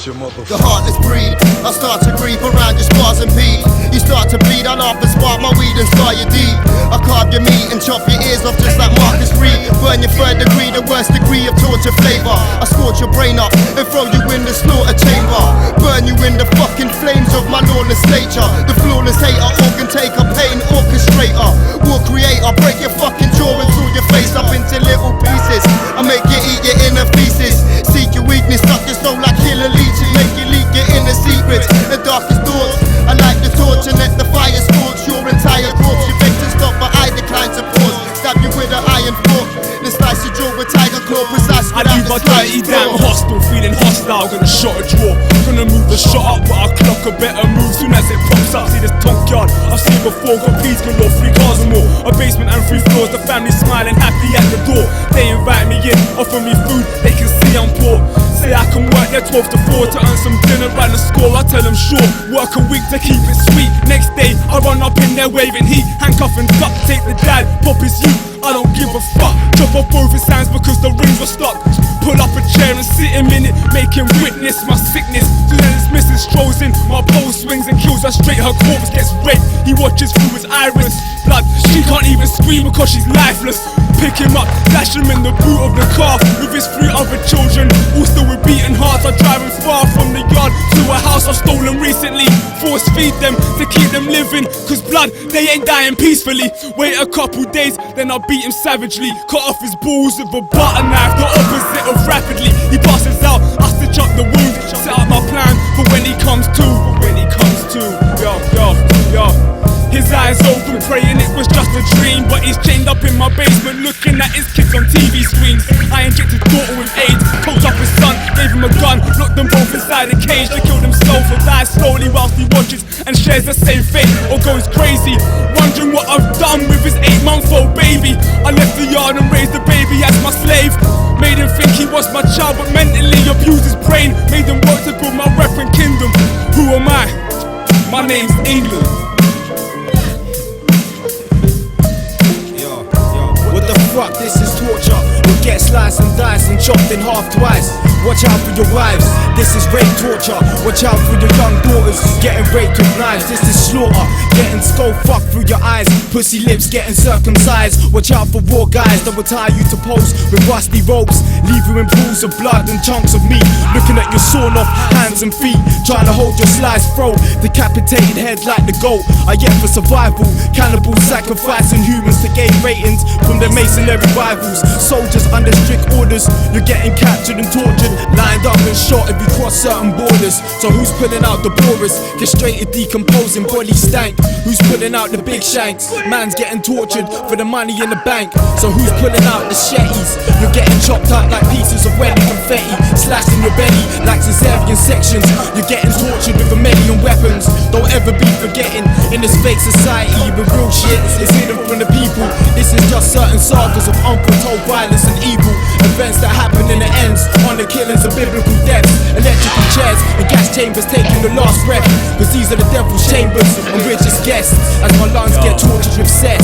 your mother. The heartless breed, I start to grieve around your scars and pee. You start to bleed, I laugh and spark my weed and start your deed. I carve your meat and chop your ears off just like Marcus Reed. Burn your third degree, the worst degree of torture flavor. I scorch your brain up and throw you in the slaughter chamber. Burn you in the fucking flames of my lawless nature. The flawless hater, organ taker, pain orchestrator, war creator. Break your fucking jaw and throw your face up into little pieces. I make you eat your inner feces. Seek your weakness, suck your soul like killer leeches. Make you leak your inner secrets and darkest thoughts. I light the torch and let the fire scorch your entire corpse. You beg to stop but I decline to pause. Stab you with an iron fork, then slice your jaw with tiger claw. Precise I leave my dirty damn hostile, feeling hostile. Gonna shot a draw, gonna move the shot up, but I clock a better move soon as it pops up. See this tonk yard, I've seen before. Got peas galore, 3 cars or more, a basement and 3 floors. The family smiling happy at the door. They invite me in, offer me food, they can see I'm poor. Say I can work there 12 to 4 to earn some dinner and the score. I tell them sure, work a week to keep it sweet. Next day I run up in there waving heat, handcuff and duct tape the dad, pop his youth. I don't give a fuck, chop off both his hands because the rings were stuck. Pull up a chair and sit him in it, make him witness my sickness. So then his missus strolls in, my pole swings and kills her straight. Her corpse gets raped, he watches through his iris. Blood, she can't even scream because she's lifeless. Pick him up, dash him in the boot of the car with his 3 other children, all still with beating hearts. I drive him far from the yard to a house I've stolen recently. Force feed them to keep them living, cause blood, they ain't dying peacefully. Wait a couple days, then I'll beat him savagely. Cut off his balls with a butter knife, the opposite of rapidly. He passes out, I stitch up the wound, set up my plan for when he comes to. Yo. His eyes open, praying it was just a dream. But he's chained up in my basement, looking at his kids on TV screens. I injected daughter with AIDS, coached up his son, gave him a gun, locked them both inside a cage. They killed himself or died slowly whilst he watches and shares the same fate, or goes crazy, wondering what I've done with his 8-month-old baby. I left the yard and raised the baby as my slave. Made him think he was my child, but mentally abused his brain. Made him work to build my rep and kingdom. Who am I? My name's England. What the fuck, this is torture. You'll get sliced and diced and chopped in half twice. Watch out for your wives, this is rape torture. Watch out for your young daughters, getting raped with knives. This is slaughter, getting skull fucked through your eyes. Pussy lips getting circumcised. Watch out for raw guys that will tie you to posts with rusty ropes, leave you in pools of blood and chunks of meat. Looking at your sawn off hands and feet, trying to hold your sliced throat. Decapitated head like the goat. I yet for survival, cannibals sacrificing humans to gain ratings from their masonry rivals. Soldiers under strict orders, you're getting captured and tortured, lined up and shot if you cross certain borders. So who's pulling out the borers? Castrated, decomposing, body stank. Who's pulling out the big shanks? Man's getting tortured for the money in the bank. So who's pulling out the shetties? You're getting chopped up like pieces of wedding confetti, slashed in your belly like cesarean sections. You're getting tortured with a million weapons. Don't ever be forgetting, in this fake society with real shit is hidden from the people. This is just certain sagas of uncontrolled violence and evil. Events that happen in the ends, on the killings of biblical deaths. Electrical chairs and gas chambers taking the last breath, cause these are the devil's chambers on which it's guests. As my lungs get tortured with sex.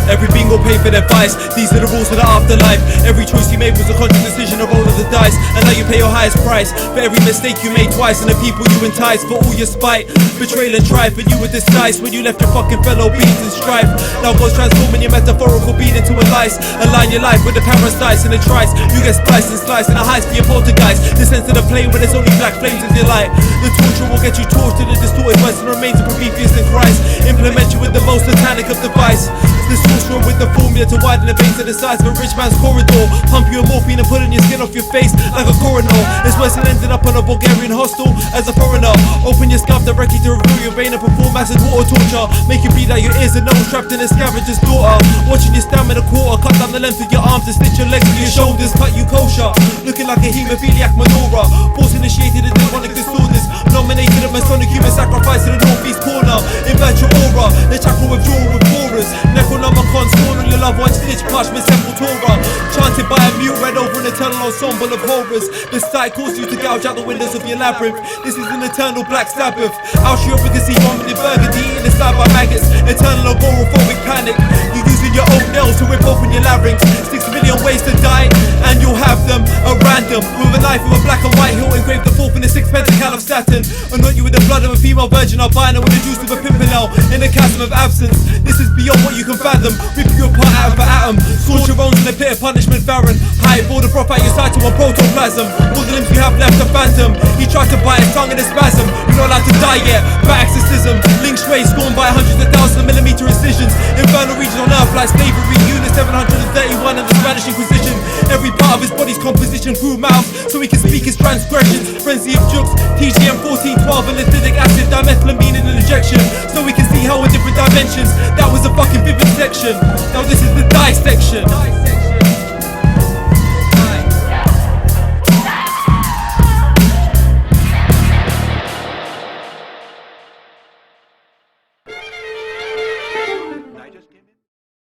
Everything will pay for their vice. These are the rules of the afterlife. Every choice you made was a conscious decision, a roll of the dice. And now you pay your highest price for every mistake you made twice. And the people you entice for all your spite, betrayal and strife. And you were disguised when you left your fucking fellow beings in strife. Now God's transforming your metaphorical being into a lice. Align your life with the parasites and the trice. You get spliced and sliced in a heist for your poltergeist. Descend to the plane where there's only black flames in your light. The torture will get you tortured and distorted by the remains of Prometheus and Christ. Implement you with the most satanic of device. The sorcerer with the formula to widen the veins to the size of a rich man's corridor. Pump you a morphine and pulling your skin off your face like a coroner. It's worse than ending up on a Bulgarian hostel as a foreigner. Open your scalp directly to reveal your vein and perform massive water torture. Make you bleed out your ears and nose trapped in a scavenger's daughter. Watching you stamina quarter, cut down the length of your arms and stitch your legs to your shoulders, cut you kosher. Looking like a hemophiliac menorah. Force initiated the demonic disorders. Nominated a Masonic human sacrifice in the northeast corner. Invert your aura, the chakra withdrawal with horrors. Necronomicon sworn on your loved one's stitch parchment sepultura. Chanted by a mute read over an eternal ensemble of horrors. The sight caused you to gouge out the windows of your labyrinth. This is an eternal black Sabbath. Outshore efficacy bombing in burgundy, eating inside by maggots. Eternal agoraphobic panic. You using your own nails to rip open your larynx. 6 million million ways to die, and you'll have them at random. With a knife with a black and white hilt engraved the fourth and the sixth pentacle of Saturn. Anoint you with the blood of a female virgin albino with the juice of a pimpernel in the chasm of absence. This is beyond what you can fathom. Rip you apart atom for atom. Scorch your bones in the pit of punishment barren. Hide all the prop out your sight to one protoplasm. All the limbs you have left a phantom. He tried to bite his tongue in a spasm. You're not allowed to die yet. By exorcism. Linked ways scorned by hundreds of thousands of millimeter incisions. Infernal regions on earth like slavery. Unit 731 of the Spanish Inquisition. Every part of his body's composition through mouth, so he can speak his transgressions. Frenzy of jukes, TGM 1412 and lithic acid, dimethylamine in an injection, so we can see how in different dimensions. That was a fucking vivid section. Now this is the dissection.